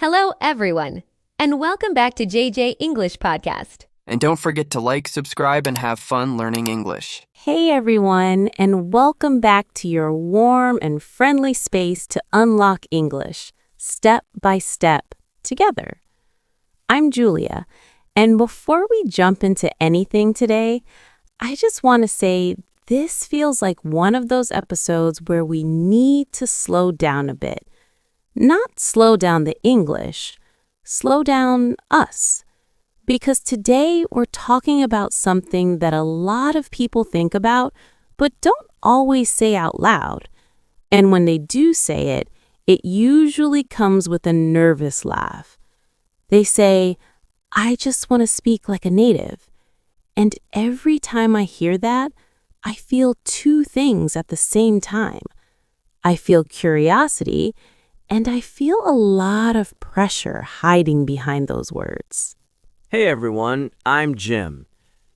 Hello, everyone, and welcome back to JJ English Podcast. And don't forget to like, subscribe, and have fun learning English. Hey everyone, and welcome back to your warm and friendly space to unlock English, step by step, together. I'm Julia, and before we jump into anything today, I just want to say this feels like one of those episodes where we need to slow down a bit. Not slow down the English, slow down us. Because today we're talking about something that a lot of people think about, but don't always say out loud. And when they do say it, it usually comes with a nervous laugh. They say, "I just want to speak like a native." And every time I hear that, I feel two things at the same time. I feel curiosity, and I feel a lot of pressure hiding behind those words. Hey everyone, I'm Jim.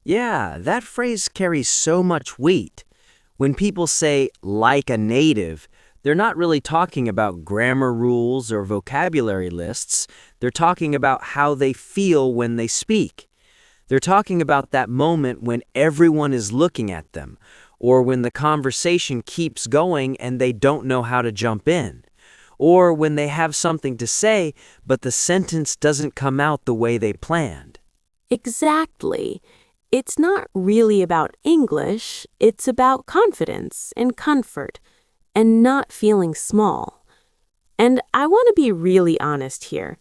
Yeah, that phrase carries so much weight. When people say like a native, they're not really talking about grammar rules or vocabulary lists. They're talking about how they feel when they speak. They're talking about that moment when everyone is looking at them, or when the conversation keeps going and they don't know how to jump in. Or when they have something to say, but the sentence doesn't come out the way they planned. Exactly. It's not really about English, it's about confidence and comfort and not feeling small. And I want to be really honest here.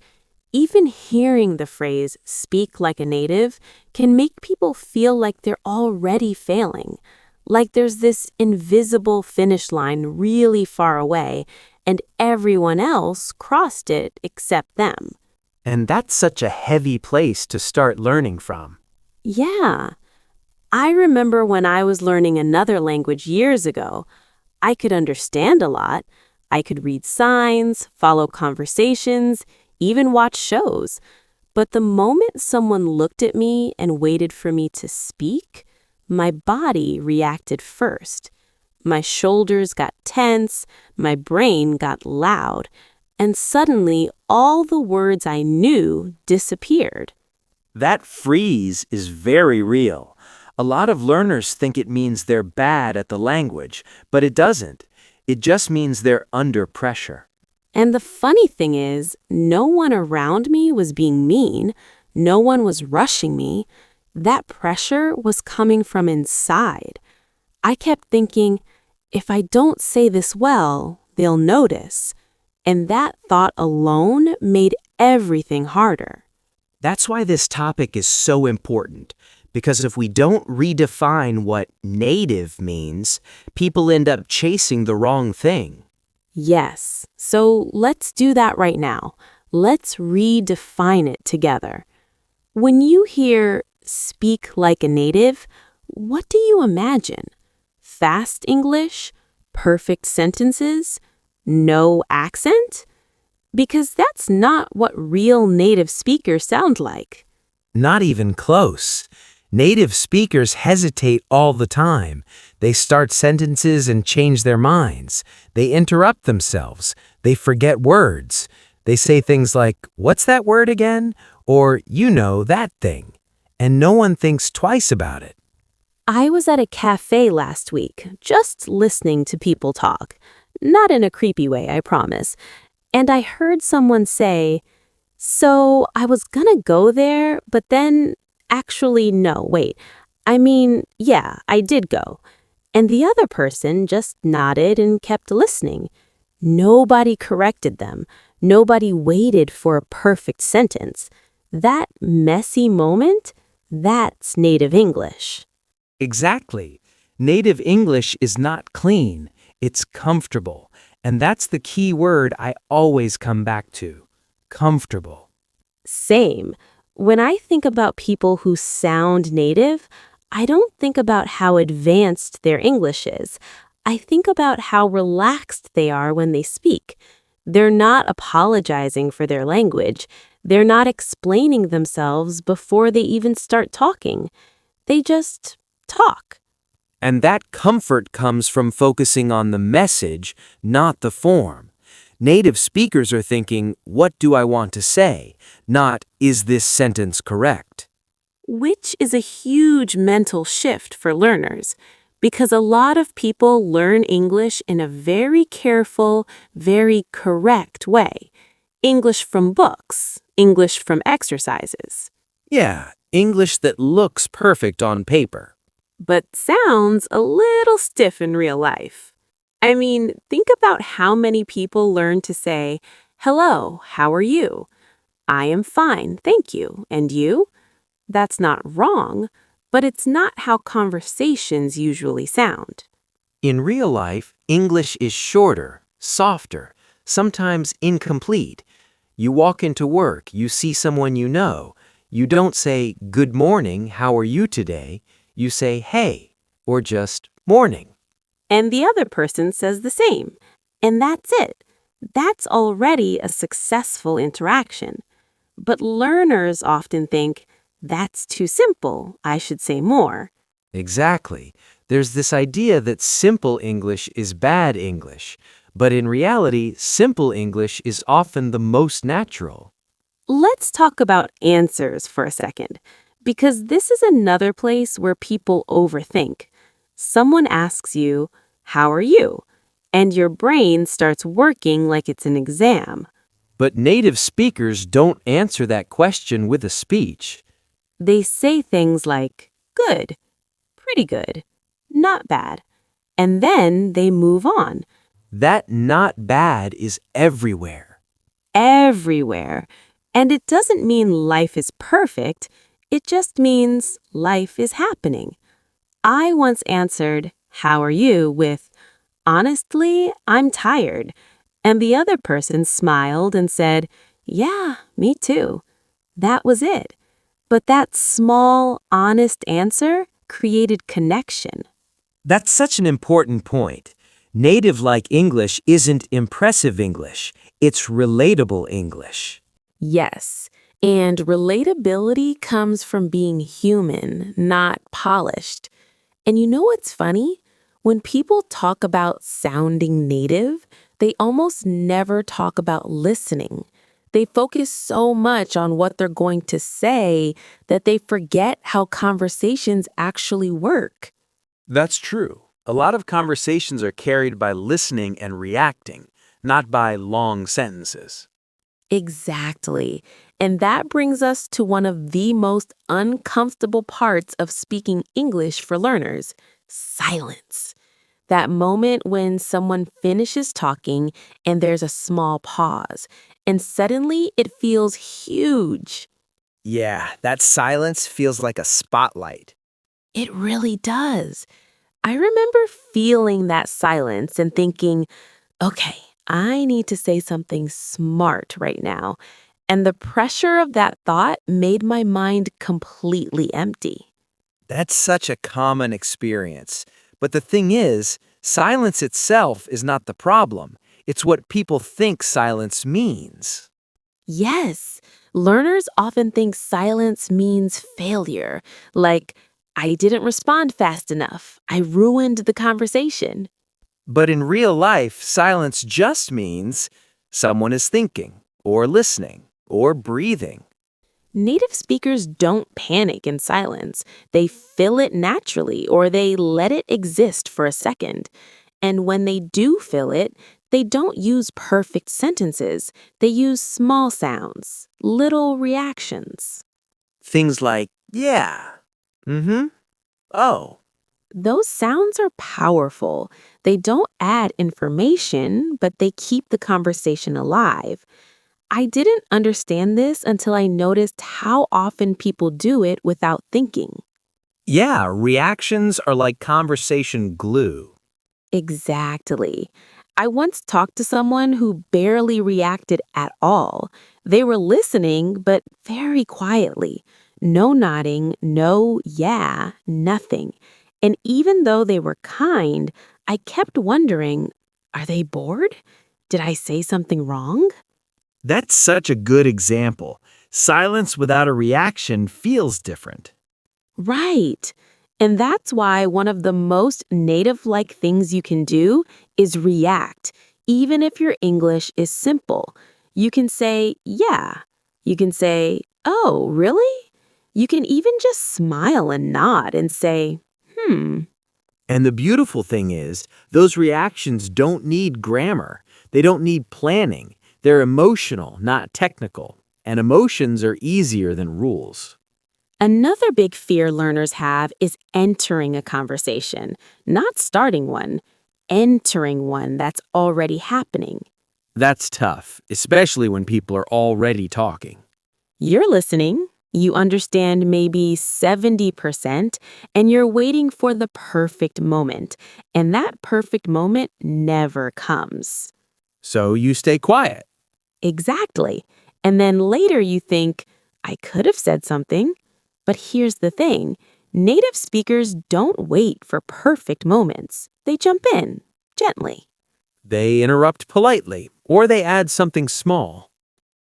Even hearing the phrase "speak like a native" can make people feel like they're already failing, like there's this invisible finish line really far away, and everyone else crossed it except them. And that's such a heavy place to start learning from. Yeah. I remember when I was learning another language years ago, I could understand a lot. I could read signs, follow conversations, even watch shows. But the moment someone looked at me and waited for me to speak, my body reacted first. My shoulders got tense, my brain got loud, and suddenly all the words I knew disappeared. That freeze is very real. A lot of learners think it means they're bad at the language, but it doesn't. It just means they're under pressure. And the funny thing is, no one around me was being mean. No one was rushing me. That pressure was coming from inside. I kept thinking, if I don't say this well, they'll notice. And that thought alone made everything harder. That's why this topic is so important, because if we don't redefine what native means, people end up chasing the wrong thing. Yes, so let's do that right now. Let's redefine it together. When you hear "speak like a native," what do you imagine? Fast English? Perfect sentences? No accent? Because that's not what real native speakers sound like. Not even close. Native speakers hesitate all the time. They start sentences and change their minds. They interrupt themselves. They forget words. They say things like, "What's that word again?" Or, "You know, that thing." And no one thinks twice about it. I was at a cafe last week, just listening to people talk. Not in a creepy way, I promise. And I heard someone say, "So I was gonna go there, but then actually no, wait. I mean, yeah, I did go." And the other person just nodded and kept listening. Nobody corrected them. Nobody waited for a perfect sentence. That messy moment, that's native English. Exactly. Native English is not clean. It's comfortable. And that's the key word I always come back to. Comfortable. Same. When I think about people who sound native, I don't think about how advanced their English is. I think about how relaxed they are when they speak. They're not apologizing for their language. They're not explaining themselves before they even start talking. They just talk. And that comfort comes from focusing on the message, not the form. Native speakers are thinking, what do I want to say? Not, is this sentence correct? Which is a huge mental shift for learners, because a lot of people learn English in a very careful, very correct way. English from books, English from exercises, Yeah, English that looks perfect on paper. but sounds a little stiff in real life. I mean, think about how many people learn to say, "Hello, how are you?" "I am fine, thank you. And you?" That's not wrong, but it's not how conversations usually sound. In real life, English is shorter, softer, sometimes incomplete. You walk into work, you see someone you know. You don't say, "Good morning, how are you today?" You say, "Hey," or just, "Morning." And the other person says the same. And that's it. That's already a successful interaction. But learners often think, that's too simple, I should say more. Exactly. There's this idea that simple English is bad English, but in reality, simple English is often the most natural. Let's talk about answers for a second, because this is another place where people overthink. Someone asks you, "How are you?" And your brain starts working like it's an exam. But native speakers don't answer that question with a speech. They say things like, "Good," "Pretty good," "Not bad," and then they move on. That "not bad" is everywhere. Everywhere. And it doesn't mean life is perfect, it just means life is happening. I once answered, "How are you?" with, "Honestly, I'm tired." And the other person smiled and said, "Yeah, me too." That was it. But that small, honest answer created connection. That's such an important point. Native-like English isn't impressive English, it's relatable English. Yes, and relatability comes from being human, not polished. And you know what's funny? When people talk about sounding native, they almost never talk about listening. They focus so much on what they're going to say that they forget how conversations actually work. That's true. A lot of conversations are carried by listening and reacting, not by long sentences. Exactly. And that brings us to one of the most uncomfortable parts of speaking English for learners: silence. That moment when someone finishes talking and there's a small pause, and suddenly it feels huge. Yeah, that silence feels like a spotlight. It really does. I remember feeling that silence and thinking, okay, I need to say something smart right now. And the pressure of that thought made my mind completely empty. That's such a common experience. But the thing is, silence itself is not the problem. It's what people think silence means. Yes, learners often think silence means failure, like, I didn't respond fast enough. I ruined the conversation. But in real life, silence just means someone is thinking, or listening, or breathing. Native speakers don't panic in silence. They fill it naturally, or they let it exist for a second. And when they do fill it, they don't use perfect sentences. They use small sounds, little reactions. Things like, yeah, mm-hmm, oh. Those sounds are powerful. They don't add information, but they keep the conversation alive. I didn't understand this until I noticed how often people do it without thinking. Yeah, reactions are like conversation glue. Exactly. I once talked to someone who barely reacted at all. They were listening, but very quietly. No nodding, no yeah, nothing. And even though they were kind, I kept wondering, are they bored? Did I say something wrong? That's such a good example. Silence without a reaction feels different. Right. And that's why one of the most native-like things you can do is react, even if your English is simple. You can say, yeah. You can say, oh, really? You can even just smile and nod and say, And the beautiful thing is, those reactions don't need grammar. They don't need planning. They're emotional, not technical. And emotions are easier than rules. Another big fear learners have is entering a conversation, not starting one, entering one that's already happening. That's tough, especially when people are already talking. You're listening, you understand maybe 70%, and you're waiting for the perfect moment. And that perfect moment never comes. So you stay quiet. Exactly. And then later you think, I could have said something. But here's the thing. Native speakers don't wait for perfect moments. They jump in, gently. They interrupt politely, or they add something small.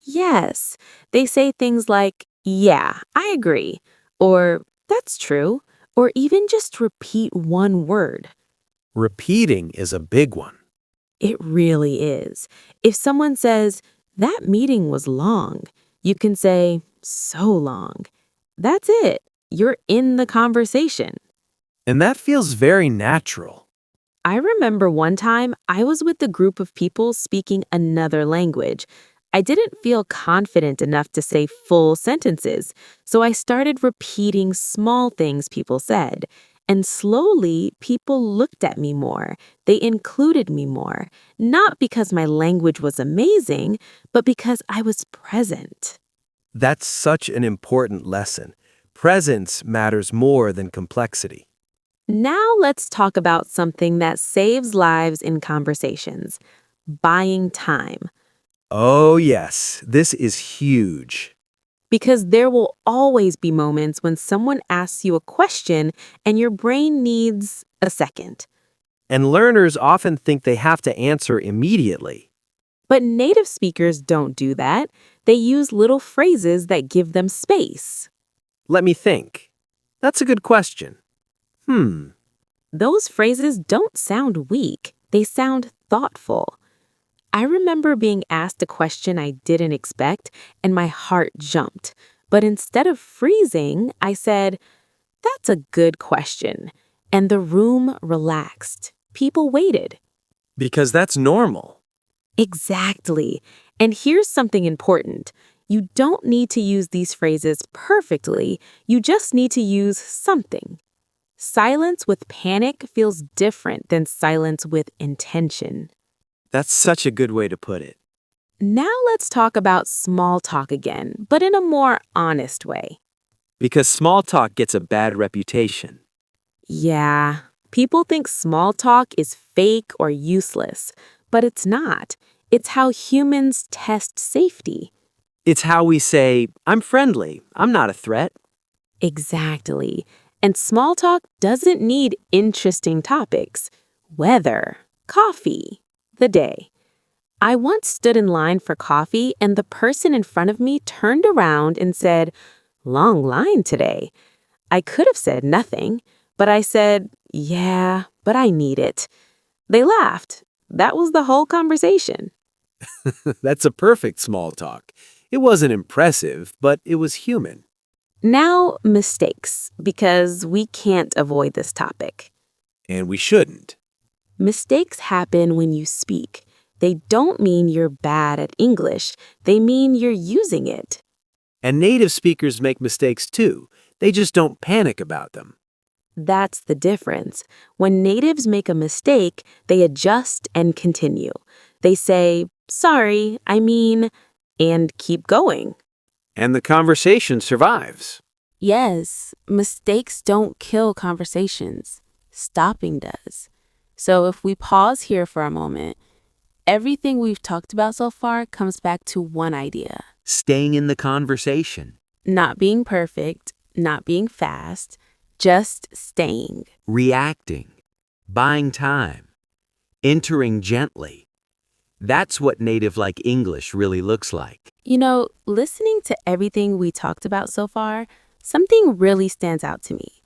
Yes, they say things like, yeah, I agree, or that's true, or even just repeat one word. Repeating is a big one. It really is. If someone says, that meeting was long, you can say, so long. That's it. You're in the conversation. And that feels very natural. I remember one time I was with a group of people speaking another language. I didn't feel confident enough to say full sentences, so I started repeating small things people said. And slowly, people looked at me more. They included me more, not because my language was amazing, but because I was present. That's such an important lesson. Presence matters more than complexity. Now let's talk about something that saves lives in conversations: buying time. Oh, yes, this is huge. Because there will always be moments when someone asks you a question and your brain needs a second. And learners often think they have to answer immediately. But native speakers don't do that. They use little phrases that give them space. Let me think. That's a good question. Those phrases don't sound weak. They sound thoughtful. I remember being asked a question I didn't expect, and my heart jumped. But instead of freezing, I said, that's a good question. And the room relaxed. People waited. Because that's normal. Exactly. And here's something important. You don't need to use these phrases perfectly. You just need to use something. Silence with panic feels different than silence with intention. That's such a good way to put it. Now let's talk about small talk again, but in a more honest way. Because small talk gets a bad reputation. Yeah, people think small talk is fake or useless, but it's not. It's how humans test safety. It's how we say, I'm friendly, I'm not a threat. Exactly. And small talk doesn't need interesting topics. Weather, coffee, the day. I once stood in line for coffee and the person in front of me turned around and said, long line today. I could have said nothing, but I said, yeah, but I need it. They laughed. That was the whole conversation. That's a perfect small talk. It wasn't impressive, but it was human. Now, mistakes, because we can't avoid this topic. And we shouldn't. Mistakes happen when you speak. They don't mean you're bad at English. They mean you're using it. And native speakers make mistakes too. They just don't panic about them. That's the difference. When natives make a mistake, they adjust and continue. They say, sorry, I mean, and keep going. And the conversation survives. Yes, mistakes don't kill conversations. Stopping does. So if we pause here for a moment, everything we've talked about so far comes back to one idea. Staying in the conversation. Not being perfect, not being fast, just staying. Reacting. Buying time. Entering gently. That's what native-like English really looks like. You know, listening to everything we talked about so far, something really stands out to me.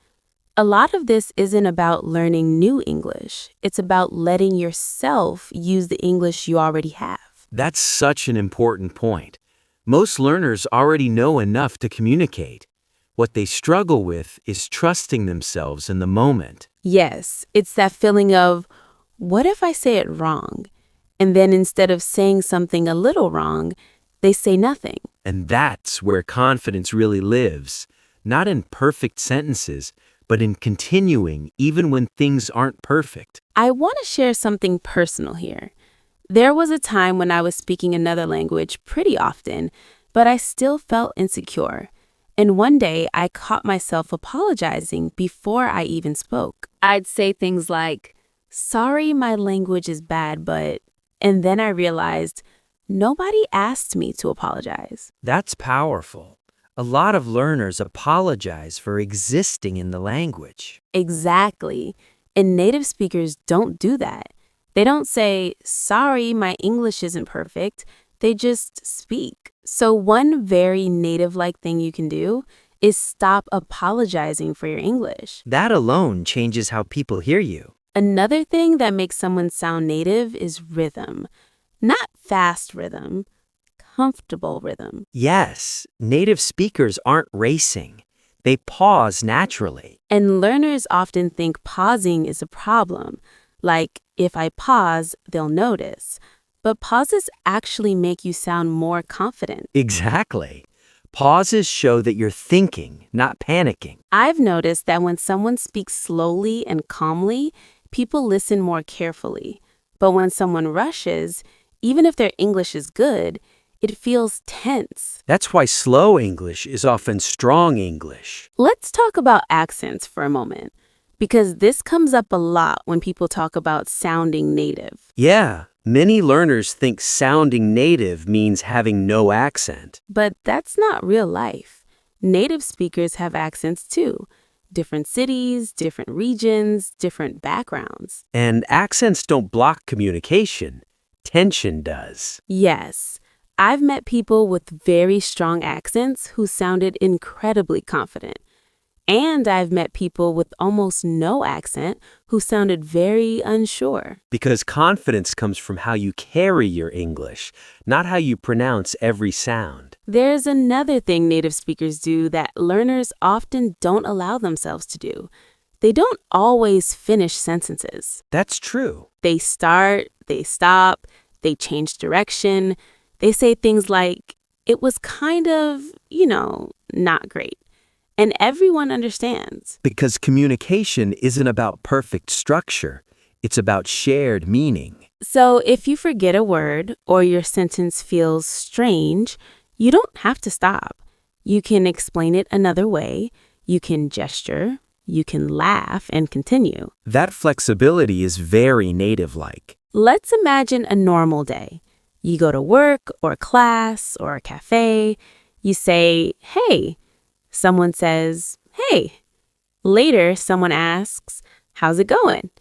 A lot of this isn't about learning new English. It's about letting yourself use the English you already have. That's such an important point. Most learners already know enough to communicate. What they struggle with is trusting themselves in the moment. Yes, it's that feeling of, what if I say it wrong? And then instead of saying something a little wrong, they say nothing. And that's where confidence really lives. Not in perfect sentences, but in continuing even when things aren't perfect. I want to share something personal here. There was a time when I was speaking another language pretty often, but I still felt insecure. And one day I caught myself apologizing before I even spoke. I'd say things like, sorry, my language is bad, but... And then I realized nobody asked me to apologize. That's powerful. A lot of learners apologize for existing in the language. Exactly. And native speakers don't do that. They don't say, sorry, my English isn't perfect. They just speak. So one very native-like thing you can do is stop apologizing for your English. That alone changes how people hear you. Another thing that makes someone sound native is rhythm. Not fast rhythm, comfortable rhythm. Yes, native speakers aren't racing. They pause naturally. And learners often think pausing is a problem. Like, if I pause, they'll notice. But pauses actually make you sound more confident. Exactly. Pauses show that you're thinking, not panicking. I've noticed that when someone speaks slowly and calmly, people listen more carefully. But when someone rushes, even if their English is good, it feels tense. That's why slow English is often strong English. Let's talk about accents for a moment, because this comes up a lot when people talk about sounding native. Yeah, many learners think sounding native means having no accent. But that's not real life. Native speakers have accents too. Different cities, different regions, different backgrounds. And accents don't block communication. Tension does. Yes, I've met people with very strong accents who sounded incredibly confident. And I've met people with almost no accent who sounded very unsure. Because confidence comes from how you carry your English, not how you pronounce every sound. There's another thing native speakers do that learners often don't allow themselves to do. They don't always finish sentences. That's true. They start, they stop, they change direction. They say things like, it was kind of, not great. And everyone understands. Because communication isn't about perfect structure. It's about shared meaning. So if you forget a word or your sentence feels strange, you don't have to stop. You can explain it another way. You can gesture. You can laugh and continue. That flexibility is very native-like. Let's imagine a normal day. You go to work or class or a cafe. You say, hey. Someone says, hey. Later, someone asks, how's it going?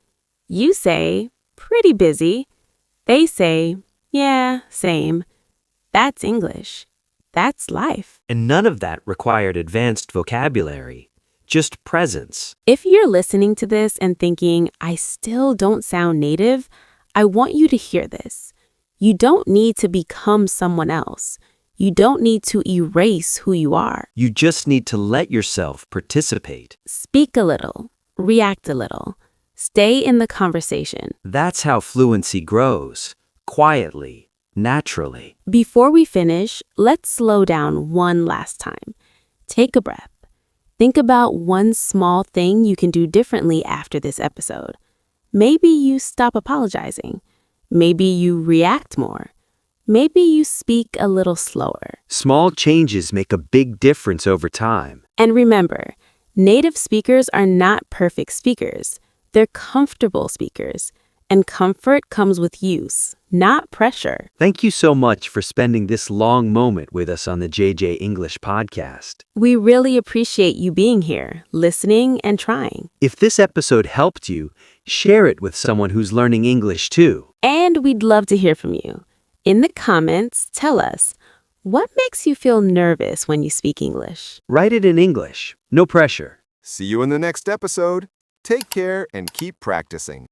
You say, pretty busy. They say, yeah, same. That's English. That's life. And none of that required advanced vocabulary, just presence. If you're listening to this and thinking, I still don't sound native, I want you to hear this. You don't need to become someone else. You don't need to erase who you are. You just need to let yourself participate. Speak a little, react a little, stay in the conversation. That's how fluency grows, quietly, naturally. Before we finish, let's slow down one last time. Take a breath. Think about one small thing you can do differently after this episode. Maybe you stop apologizing. Maybe you react more. Maybe you speak a little slower. Small changes make a big difference over time. And remember, native speakers are not perfect speakers. They're comfortable speakers. And comfort comes with use, not pressure. Thank you so much for spending this long moment with us on the JJ English podcast. We really appreciate you being here, listening and trying. If this episode helped you, share it with someone who's learning English too. And we'd love to hear from you. In the comments, tell us, what makes you feel nervous when you speak English? Write it in English. No pressure. See you in the next episode. Take care and keep practicing.